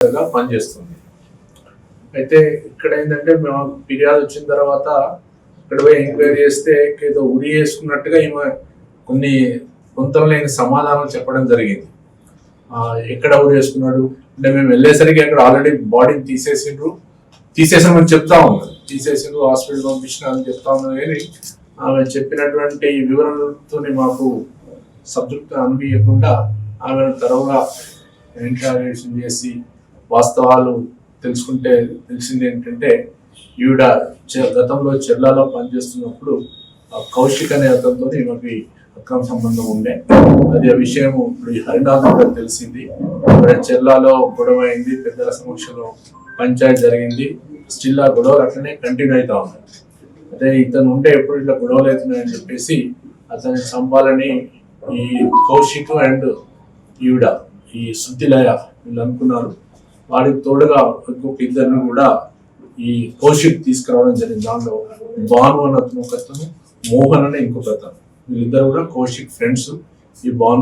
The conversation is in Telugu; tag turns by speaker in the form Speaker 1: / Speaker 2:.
Speaker 1: పనిచేస్తుంది. అయితే ఇక్కడ ఏంటంటే మేము ఫిర్యాదు వచ్చిన తర్వాత ఇక్కడ పోయి ఎంక్వైరీ చేస్తే ఏదో ఉరి వేసుకున్నట్టుగా ఈమె కొన్ని కొంత లేని సమాధానం చెప్పడం జరిగింది. ఎక్కడ ఉరి వేసుకున్నాడు అంటే మేము వెళ్ళేసరికి అక్కడ ఆల్రెడీ బాడీని తీసేసామని చెప్తా ఉన్నారు. తీసేసిండ్రు, హాస్పిటల్ పంపించిన అని చెప్తా ఉన్నారు. కానీ ఆమె చెప్పినటువంటి వివరణలతో మాకు సంతృప్తి అనిపించకుండా ఆమెను తరువుగా ఇంటరాగేషన్ చేసి వాస్తవాలు తెలుసుకుంటే తెలిసింది ఏంటంటే ఈవిడ గతంలో చెర్లాలో పనిచేస్తున్నప్పుడు కౌశిక్ అనే అతనితో ఈమెకి అక్రమ సంబంధం ఉండే. అది ఆ విషయం ఇప్పుడు హరినాథ్ కూడా తెలిసింది. చెర్లాలో గొడవ అయింది, పెద్దల సమక్షంలో పంచాయతీ జరిగింది. స్టిల్ ఆ గొడవలు అట్లనే కంటిన్యూ అవుతా ఉన్నాయి. అదే ఇతను ఉంటే ఎప్పుడు ఇట్లా గొడవలు అవుతున్నాయని చెప్పేసి అతన్ని చంపాలని ఈ కౌశిక్ అండ్ ఈవిడ ఈ శృతిలయ వీళ్ళు అనుకున్నారు. వారికి తోడుగా ఇంకొక ఇద్దరిని కూడా ఈ కౌశిక్ తీసుకురావడం జరిగింది. దాంట్లో భాను అన్న అతను ఒక అతను, మోహన్ అనే ఇంకొక అతను, వీళ్ళిద్దరు కూడా కౌశిక్ ఫ్రెండ్స్. ఈ భాను